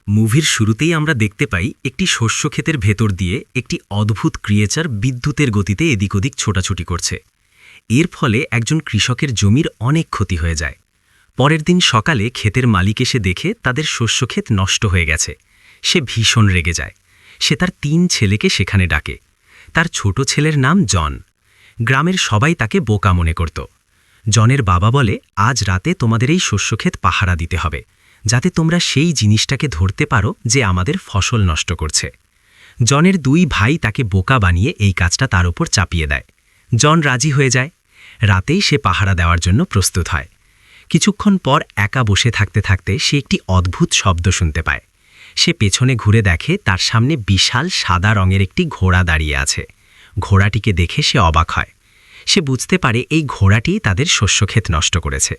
মুভির শুরুতেই আমরা দেখতে পাই একটি শস্যক্ষেতের ভেতর দিয়ে একটি অদ্ভুত ক্রিয়েচার বিদ্যুতের গতিতে এদিক ওদিক ছোটাছুটি করছে। এর ফলে একজন কৃষকের জমির অনেক ক্ষতি হয়ে যায়। পরের দিন সকালে ক্ষেতের মালিক এসে দেখে তাদের শস্যক্ষেত নষ্ট হয়ে গেছে। সে ভীষণ রেগে যায়। সে তার 3 ছেলেকে সেখানে ডাকে। তার ছোট ছেলের নাম জন। গ্রামের সবাই তাকে বোকা মনে করত। জনের বাবা বলে, আজ রাতে তোমাদের এই শস্যক্ষেত পাহারা দিতে হবে, যাতে তোমরা সেই জিনিসটাকে ধরতে পারো যে আমাদের ফসল নষ্ট করছে। জনের 2 ভাই তাকে বোকা বানিয়ে এই কাজটা তার উপর চাপিয়ে দেয়। জন রাজি হয়ে যায়। রাতেই সে পাহারা দেওয়ার জন্য প্রস্তুত হয়। কিছুক্ষণ পর একা বসে থাকতে থাকতে সে একটি অদ্ভুত শব্দ শুনতে পায়। সে পেছনে ঘুরে দেখে তার সামনে বিশাল সাদা রঙের একটি ঘোড়া দাঁড়িয়ে আছে। ঘোড়াটিকে দেখে সে অবাক হয়। সে বুঝতে পারে এই ঘোড়াটি তাদের শস্যক্ষেত নষ্ট করেছে।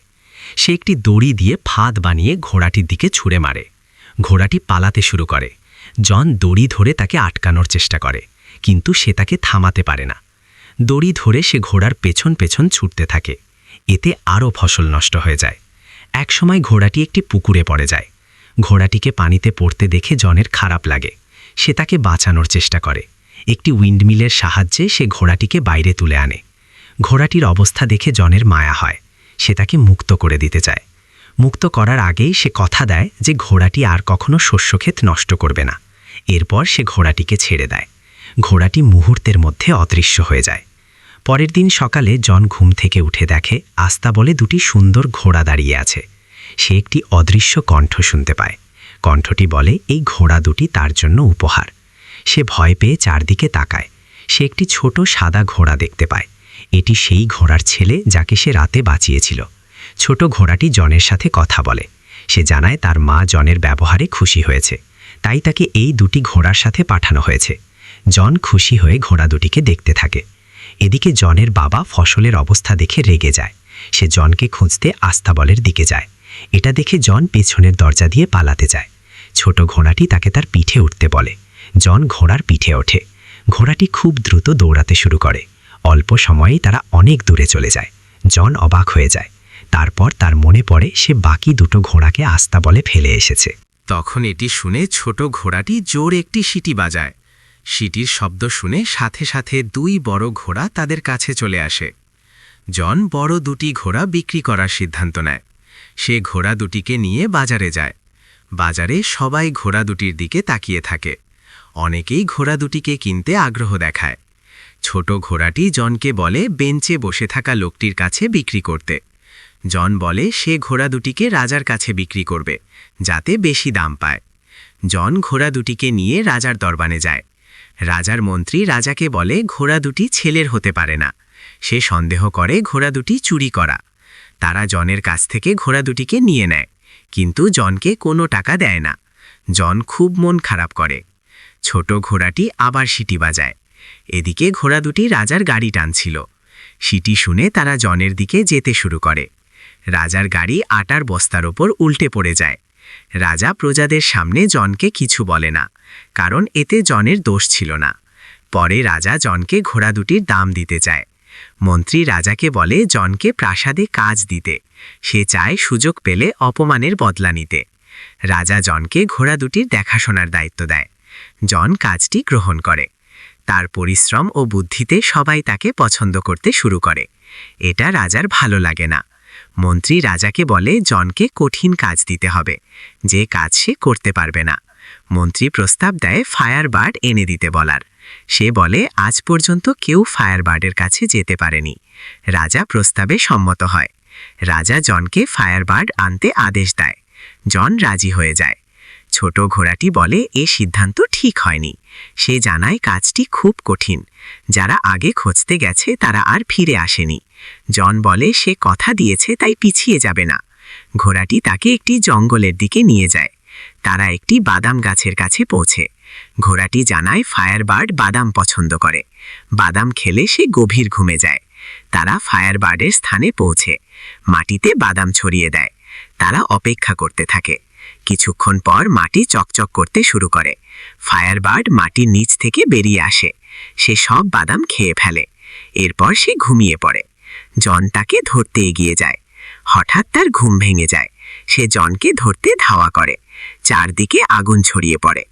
সে একটি দড়ি দিয়ে ফাঁদ বানিয়ে ঘোড়াটির দিকে ছুঁড়ে মারে। ঘোড়াটি পালাতে শুরু করে। জন দড়ি ধরে তাকে আটকানোর চেষ্টা করে, কিন্তু সে তাকে থামাতে পারে না। দড়ি ধরে সে ঘোড়ার পেছন পেছন ছুটতে থাকে। এতে আরও ফসল নষ্ট হয়ে যায়। একসময় ঘোড়াটি একটি পুকুরে পড়ে যায়। ঘোড়াটিকে পানিতে পড়তে দেখে জনের খারাপ লাগে। সে তাকে বাঁচানোর চেষ্টা করে। একটি উইন্ডমিলের সাহায্যে সে ঘোড়াটিকে বাইরে তুলে আনে। ঘোড়াটির অবস্থা দেখে জনের মায়া হয়। সে তাকে মুক্ত করে দিতে চায়। মুক্ত করার আগেই সে কথা দেয় যে ঘোড়াটি আর কখনো শস্যক্ষেত নষ্ট করবে না। এরপর সে ঘোড়াটিকে ছেড়ে দেয়। ঘোড়াটি মুহূর্তের মধ্যে অদৃশ্য হয়ে যায়। পরের দিন সকালে জন ঘুম থেকে উঠে দেখে আস্তাবলে 2টি সুন্দর ঘোড়া দাঁড়িয়ে আছে। সে একটি অদৃশ্য কণ্ঠ শুনতে পায়। কণ্ঠটি বলে এই ঘোড়া 2টি তার জন্য উপহার। সে ভয় পেয়ে চারদিকে তাকায়। সে একটি ছোট সাদা ঘোড়া দেখতে পায়। এটি সেই ঘোড়ার ছেলে যাকে সে রাতে বাঁচিয়েছিল। ছোট ঘোড়াটি জনের সাথে কথা বলে। সে জানায় তার মা জনের ব্যবহারে খুশি হয়েছে, তাই তাকে এই 2টি ঘোড়ার সাথে পাঠানো হয়েছে। জন খুশি হয়ে ঘোড়া 2টিকে দেখতে থাকে। এদিকে জনের বাবা ফসলের অবস্থা দেখে রেগে যায়। সে জনকে খুঁজতে আস্তাবলের দিকে যায়। এটা দেখে জন পেছনের দরজা দিয়ে পালাতে যায়। ছোট ঘোড়াটি তাকে তার পিঠে উঠতে বলে। জন ঘোড়ার পিঠে ওঠে। ঘোড়াটি খুব দ্রুত দৌড়াতে শুরু করে। অল্প সময়েই তারা অনেক দূরে চলে যায়। জন অবাক হয়ে যায়। তারপর তার মনে পড়ে সে বাকি 2টো ঘোড়াকে আস্তাবলে ফেলে এসেছে। তখন এটি শুনে ছোট ঘোড়াটি জোরে একটি সিটি বাজায়। সিটির শব্দ শুনে সাথে সাথে 2 বড় ঘোড়া তাদের কাছে চলে আসে। জন বড় 2টি ঘোড়া বিক্রি করার সিদ্ধান্ত নেয়। সে ঘোড়া 2টিকে নিয়ে বাজারে যায়। বাজারে সবাই ঘোড়া 2টির দিকে তাকিয়ে থাকে। অনেকেই ঘোড়া 2টিকে কিনতে আগ্রহ দেখায়। ছোট ঘোড়াটি জনকে বলে বেঞ্চে বসে থাকা লোকটির কাছে বিক্রি করতে। জন বলে সে ঘোড়া 2টিকে রাজার কাছে বিক্রি করবে, যাতে বেশি দাম পায়। জন ঘোড়া 2টিকে নিয়ে রাজার দরবারে যায়। রাজার মন্ত্রী রাজাকে বলে ঘোড়া 2টি ছেলের হতে পারে না। সে সন্দেহ করে ঘোড়া 2টি চুরি করা। তারা জনের কাছ থেকে ঘোড়া 2টিকে নিয়ে নেয়, কিন্তু জনকে কোনো টাকা দেয় না। জন খুব মন খারাপ করে। ছোট ঘোড়াটি আবার সিটি বাজায়। এদিকে ঘোড়া 2টি রাজার গাড়ি টানছিল। সিটি শুনে তারা জনের দিকে যেতে শুরু করে। রাজার গাড়ি আটার বস্তার ওপর উল্টে পড়ে যায়। রাজা প্রজাদের সামনে জনকে কিছু বলে না, কারণ এতে জনের দোষ ছিল না। পরে রাজা জনকে ঘোড়া 2টির দাম দিতে চায়। মন্ত্রী রাজাকে বলে জনকে প্রাসাদে কাজ দিতে। সে চায় সুযোগ পেলে অপমানের বদলা নিতে। রাজা জনকে ঘোড়া 2টির দেখাশোনার দায়িত্ব দেয়। জন কাজটি গ্রহণ করে। তার পরিশ্রম ও বুদ্ধিতে সবাই তাকে পছন্দ করতে শুরু করে। এটা রাজার ভালো লাগে না। মন্ত্রী রাজাকে বলে জনকে কঠিন কাজ দিতে হবে, যে কাজ সে করতে পারবে না। মন্ত্রী প্রস্তাব দেয় ফায়ারবার্ড এনে দিতে বলার। সে বলে আজ পর্যন্ত কেউ ফায়ারবার্ডের কাছে যেতে পারেনি। রাজা প্রস্তাবে সম্মত হয়। রাজা জনকে ফায়ারবার্ড আনতে আদেশ দেয়। জন রাজি হয়ে যায়। ছোট ঘোড়াটি বলে এ সিদ্ধান্ত ঠিক হয়নি। সে জানায় কাজটি খুব কঠিন। যারা আগে খুঁজতে গেছে তারা আর ফিরে আসেনি। জন বলে সে কথা দিয়েছে, তাই পিছিয়ে যাবে না। ঘোড়াটি তাকে একটি জঙ্গলের দিকে নিয়ে যায়। তারা একটি বাদাম গাছের কাছে পৌঁছে। ঘোড়াটি জানায় ফায়ারবার্ড বাদাম পছন্দ করে। বাদাম খেলে সে গভীর ঘুমে যায়। তারা ফায়ারবার্ডের স্থানে পৌঁছে মাটিতে বাদাম ছড়িয়ে দেয়। তারা অপেক্ষা করতে থাকে। কিছুক্ষণ পর মাটি চকচক করতে শুরু করে। ফায়ারবার্ড মাটির নিচ থেকে বেরিয়ে আসে। সে সব বাদাম খেয়ে ফেলে। এরপর সে ঘুমিয়ে পড়ে। জন তাকে ধরতে এগিয়ে যায়। হঠাৎ তার ঘুম ভেঙে যায়। সে জনকে ধরতে ধাওয়া করে। চারদিকে আগুন ছড়িয়ে পড়ে।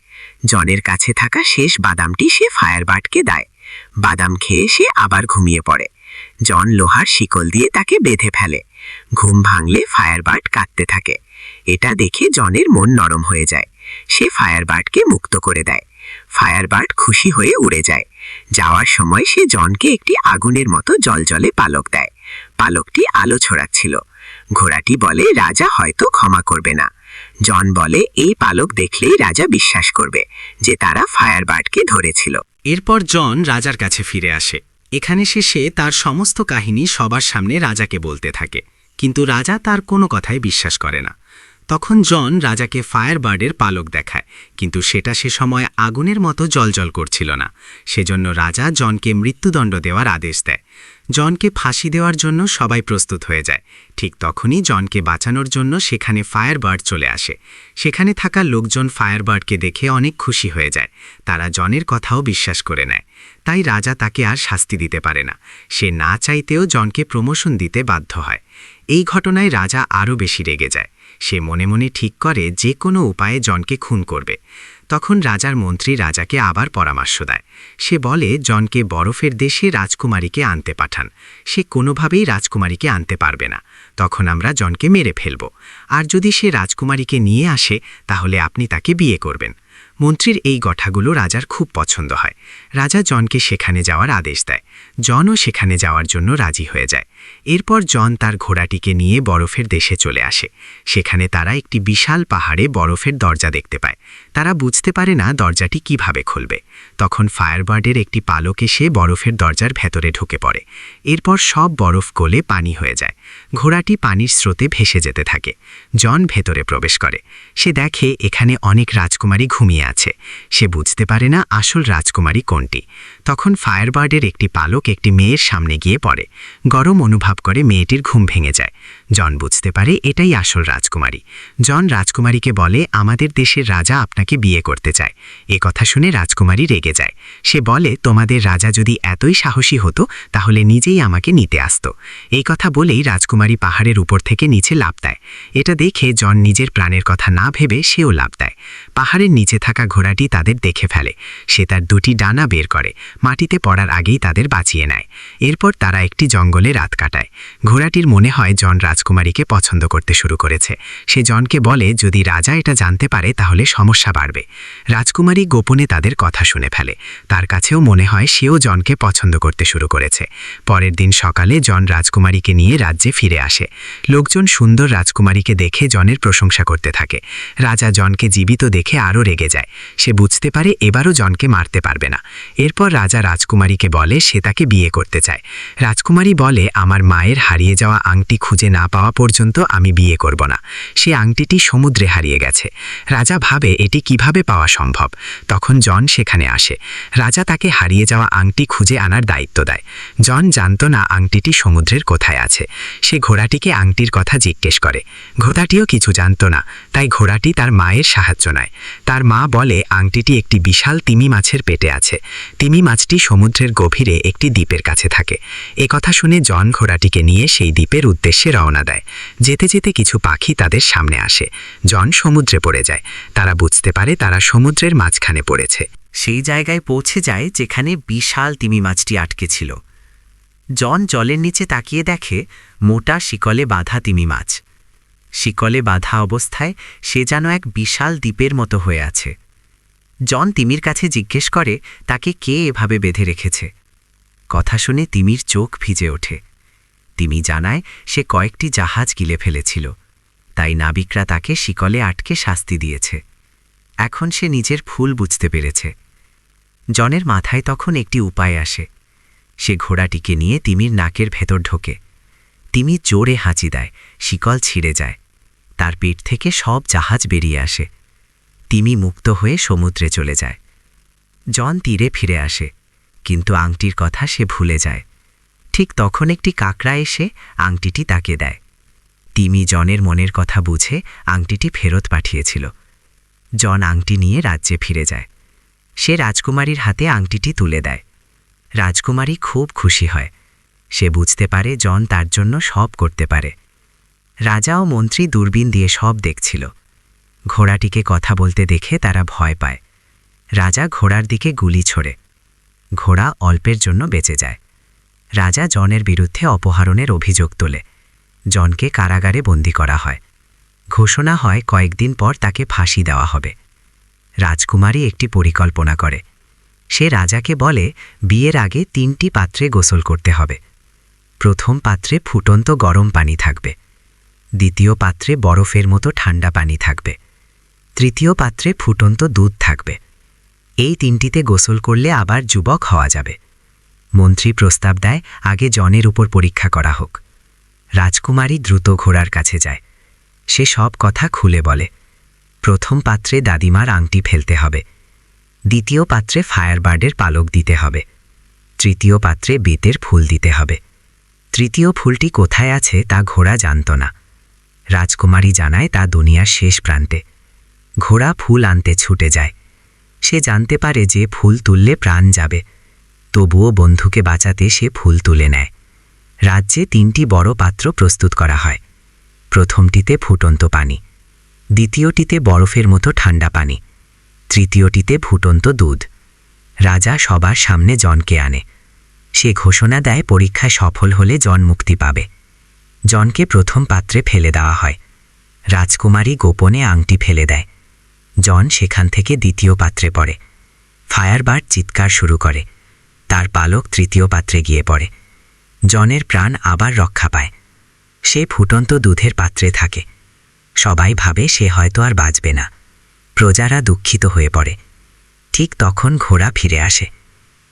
জনের কাছে থাকা শেষ বাদামটি সে ফায়ারবার্ডকে দেয়। বাদাম খেয়ে সে আবার ঘুমিয়ে পড়ে। জন লোহার শিকল দিয়ে তাকে বেঁধে ফেলে। ঘুম ভাঙলে ফায়ারবার্ড কাঁদতে থাকে। এটা দেখে জনের মন নরম হয়ে যায়। সে ফায়ারবার্ডকে মুক্ত করে দেয়। ফায়ারবার্ড খুশি হয়ে উড়ে যায়। যাওয়ার সময় সে জনকে একটি আগুনের মতো জলজলে পালক দেয়। পালকটি আলো ছড়াচ্ছিল। ঘোড়াটি বলে রাজা হয়তো ক্ষমা করবে না। জন বলে এই পালক দেখলেই রাজা বিশ্বাস করবে যে তারা ফায়ারবার্ডকে ধরেছিল। এরপর জন রাজার কাছে ফিরে আসে। এখানে সে তার সমস্ত কাহিনী সবার সামনে রাজাকে বলতে থাকে, কিন্তু রাজা তার কোনো কথাই বিশ্বাস করে না। তখন জন রাজাকে ফায়ারবার্ডের পালক দেখায়, কিন্তু সেটা সে সময় আগুনের মতো জ্বলজ্বল করছিল না। সেজন্য রাজা জনকে মৃত্যুদণ্ড দেওয়ার আদেশ দেয়। জনকে ফাঁসি দেওয়ার জন্য সবাই প্রস্তুত হয়ে যায়। ঠিক তখনই জনকে বাঁচানোর জন্য সেখানে ফায়ারবার্ড চলে আসে। সেখানে থাকা লোকজন ফায়ারবার্ডকে দেখে অনেক খুশি হয়ে যায়। তারা জনের কথাও বিশ্বাস করে নেয়। তাই রাজা তাকে আর শাস্তি দিতে পারে না। সে না চাইতেও জনকে প্রমোশন দিতে বাধ্য হয়। এই ঘটনায় রাজা আরও বেশি রেগে যায়। সে মনে মনে ঠিক করে যে কোনো উপায়ে জনকে খুন করবে। তখন রাজার মন্ত্রী রাজাকে আবার পরামর্শ দেয়। সে বলে জনকে বরফের দেশে রাজকুমারীকে আনতে পাঠান। সে কোনোভাবেই রাজকুমারীকে আনতে পারবে না। তখন আমরা জনকে মেরে ফেলব। আর যদি সে রাজকুমারীকে নিয়ে আসে তাহলে আপনি তাকে বিয়ে করবেন। মন্ত্রীর এই কথাগুলো রাজার খুব পছন্দ হয়। রাজা জনকে সেখানে যাওয়ার আদেশ দেয়। জনও সেখানে যাওয়ার জন্য রাজি হয়ে যায়। এরপর জন তার ঘোড়াটিকে নিয়ে বরফের দেশে চলে আসে। সেখানে তারা একটি বিশাল পাহাড়ে বরফের দরজা দেখতে পায়। তারা বুঝতে পারে না দরজাটি কিভাবে খুলবে। তখন ফায়ারবার্ডের একটি পালক এসে বরফের দরজার ভেতরে ঢুকে পড়ে। এরপর সব বরফ গলে পানি হয়ে যায়। ঘোড়াটি পানির স্রোতে ভেসে যেতে থাকে। জন ভেতরে প্রবেশ করে। সে দেখে এখানে অনেক রাজকুমারী ঘুমিয়ে আছে। সে বুঝতে পারে না আসল রাজকুমারী কোনটি। তখন ফায়ারবার্ডের একটি পালক একটি মেয়ের সামনে গিয়ে পড়ে। গরম অনুভব করে মেয়েটির ঘুম ভেঙে যায়। জন বুঝতে পারে এটাই আসল রাজকুমারী। জন রাজকুমারীকে বলে আমাদের দেশের রাজা আপনাকে বিয়ে করতে চায়। এ কথা শুনে রাজকুমারী রেগে যায়। সে বলে তোমাদের রাজা যদি এতই সাহসী হতো তাহলে নিজেই আমাকে নিতে আসতো। এই কথা বলেই রাজকুমারী পাহাড়ের উপর থেকে নিচে লাফ দেয়। এটা দেখে জন নিজের প্রাণের কথা না ভেবে সেও লাফ দেয়। পাহাড়ের নিচে থাকা ঘোড়াটি তাদের দেখে ফেলে। সে তার দুটি ডানা বের করে মাটিতে পড়ার আগেই তাদের বাঁচিয়ে নেয়। এরপর তারা একটি জঙ্গলে রাত কাটায়। ঘোড়াটির মনে হয় জন রাজকুমারীকে পছন্দ করতে শুরু করেছে। সে জনকে বলে যদি রাজা এটা জানতে পারে তাহলে সমস্যা বাড়বে। রাজকুমারী গোপনে তাদের কথা শুনে ফেলে। তার কাছেও মনে হয় সেও জনকে পছন্দ করতে শুরু করেছে। পরের দিন সকালে জন রাজকুমারীকে নিয়ে রাজ্যে ফিরে আসে। লোকজন সুন্দর রাজকুমারীকে দেখে জনের প্রশংসা করতে থাকে। রাজা জনকে জীবিত দেখে আরও রেগে যায়। সে বুঝতে পারে এবারও জনকে মারতে পারবে না। এরপর রাজা রাজকুমারীকে বলে সে তাকে বিয়ে করতে চায়। রাজকুমারী বলে আমার মায়ের হারিয়ে যাওয়া আংটি খুঁজে না পাওয়া পর্যন্ত আমি বিয়ে করব না। সে আংটিটি সমুদ্রে হারিয়ে গেছে। রাজা ভাবে এটি কিভাবে পাওয়া সম্ভব। তখন জন সেখানে আসে। রাজা তাকে হারিয়ে যাওয়া আংটি খুঁজে আনার দায়িত্ব দেয়। জন জানত না আংটিটি সমুদ্রের কোথায় আছে। সে ঘোড়াটিকে আংটির কথা জিজ্ঞেস করে। ঘোড়াটিও কিছু জানত না, তাই ঘোড়াটি তার মায়ের সাহায্য নেয়। তার মা বলে আংটিটি একটি বিশাল তিমি মাছের পেটে আছে। তিমি মাছটি সমুদ্রের গভীরে একটি দ্বীপের কাছে থাকে। এ কথা শুনে জন ঘোড়াটিকে নিয়ে সেই দ্বীপের উদ্দেশ্যে রওনা দেয়। যেতে যেতে কিছু পাখি তাদের সামনে আসে। জন সমুদ্রে পড়ে যায়। তারা বুঝতে পারে তারা সমুদ্রের মাঝখানে পড়েছে। সেই জায়গায় পৌঁছে যায় যেখানে বিশাল তিমি মাছটি আটকে ছিল। জন জলের নিচে তাকিয়ে দেখে মোটা শিকলে বাঁধা তিমি মাছ। শিকলে বাঁধা অবস্থায় সে যেন এক বিশাল দ্বীপের মতো হয়ে আছে। জন তিমির কাছে জিজ্ঞেস করে তাকে কে এভাবে বেঁধে রেখেছে। কথা শুনে তিমির চোখ ভিজে ওঠে। তিমি জানায় সে কয়েকটি জাহাজ গিলে ফেলেছিল, তাই নাবিকরা তাকে শিকলে আটকে শাস্তি দিয়েছে। এখন সে নিজের ভুল বুঝতে পেরেছে। জনের মাথায় তখন একটি উপায় আসে। সে ঘোড়াটিকে নিয়ে তিমির নাকের ভেতর ঢোকে। তিমি জোরে হাঁচি দেয়, শিকল ছিঁড়ে যায়। তার পেট থেকে সব জাহাজ বেরিয়ে আসে। তিমি মুক্ত হয়ে সমুদ্রে চলে যায়। জন তীরে ফিরে আসে, কিন্তু আংটির কথা সে ভুলে যায়। ঠিক তখন একটি কাকড়া এসে আংটিটি তাকে দেয়। তিমি জনের মনের কথা বুঝে আংটিটি ফেরত পাঠিয়েছিল। জন আংটি নিয়ে রাজ্যে ফিরে যায়। সে রাজকুমারীর হাতে আংটিটি তুলে দেয়। রাজকুমারী খুব খুশি হয়। সে বুঝতে পারে জন তার জন্য সব করতে পারে। রাজা ও মন্ত্রী দূরবীন দিয়ে সব দেখছিল। ঘোড়াটিকে কথা বলতে দেখে তারা ভয় পায়। রাজা ঘোড়ার দিকে গুলি ছোড়ে। ঘোড়া অল্পের জন্য বেঁচে যায়। রাজা জনের বিরুদ্ধে অপহরণের অভিযোগ তোলে। জনকে কারাগারে বন্দী করা হয়। ঘোষণা হয় কয়েকদিন পর তাকে ফাঁসি দেওয়া হবে। রাজকুমারী একটি পরিকল্পনা করে। সে রাজাকে বলে বিয়ের আগে 3টি পাত্রে গোসল করতে হবে। প্রথম পাত্রে ফুটন্ত গরম পানি থাকবে, দ্বিতীয় পাত্রে বরফের মতো ঠান্ডা পানি থাকবে, তৃতীয় পাত্রে ফুটন্ত দুধ থাকবে। এই 3টিতে গোসল করলে আবার যুবক হওয়া যাবে। মন্ত্রী প্রস্তাব দেয় আগে জনের উপর পরীক্ষা করা হোক। রাজকুমারী দ্রুত ঘোড়ার কাছে যায়। সে সব কথা খুলে বলে। প্রথম পাত্রে দাদিমার আংটি ফেলতে হবে, দ্বিতীয় পাত্রে ফায়ারবার্ডের পালক দিতে হবে, তৃতীয় পাত্রে বেতের ফুল দিতে হবে। তৃতীয় ফুলটি কোথায় আছে তা ঘোড়া জানত না। রাজকুমারী জানায় তা দুনিয়ার শেষ প্রান্তে। ঘোড়া ফুল আনতে ছুটে যায়। সে জানতে পারে যে ফুল তুললে প্রাণ যাবে, তবুও বন্ধুকে বাঁচাতে সে ফুল তুলে নেয়। রাজ্যে 3টি বড় পাত্র প্রস্তুত করা হয়। প্রথমটিতে ফুটন্ত পানি, দ্বিতীয়টিতে বরফের মতো ঠান্ডা পানি, তৃতীয়টিতে ফুটন্ত দুধ। রাজা সবার সামনে জনকে আনে। সে ঘোষণা দেয় পরীক্ষায় সফল হলে জন মুক্তি পাবে। জনকে প্রথম পাত্রে ফেলে দেওয়া হয়। রাজকুমারী গোপনে আংটি ফেলে দেয়। জন সেখান থেকে দ্বিতীয় পাত্রে পড়ে। ফায়ারবার্ড চিৎকার শুরু করে। তার পালক তৃতীয় পাত্রে গিয়ে পড়ে। জনের প্রাণ আবার রক্ষা পায়। সে ফুটন্ত দুধের পাত্রে থাকে। সবাই ভাবে সে হয়তো আর বাঁচবে না। প্রজারা দুঃখিত হয়ে পড়ে। ঠিক তখন ঘোড়া ফিরে আসে।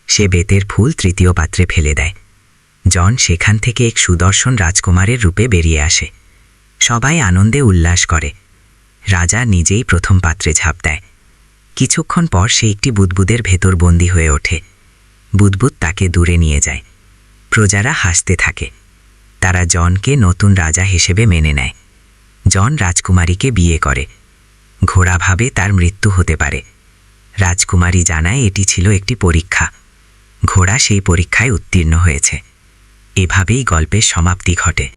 সে বেতের ফুল তৃতীয় পাত্রে ফেলে দেয়। জন সেখান থেকে এক সুদর্শন রাজকুমারের রূপে বেরিয়ে আসে। সবাই আনন্দে উল্লাস করে। রাজা নিজেই প্রথম পাত্রে ঝাঁপ দেয়। কিছুক্ষণ পর সে একটি বুদবুদের ভেতর বন্দী হয়ে ওঠে। বুদবুদ তাকে দূরে নিয়ে যায়। প্রজারা হাসতে থাকে। তারা জনকে নতুন রাজা হিসেবে মেনে নেয়। জন রাজকুমারীকে বিয়ে করে। ঘোড়া ভাবে তার মৃত্যু হতে পারে। রাজকুমারী জানায় এটি ছিল একটি পরীক্ষা। ঘোড়া সেই পরীক্ষায় উত্তীর্ণ হয়েছে। এভাবেই গল্পের সমাপ্তি ঘটে।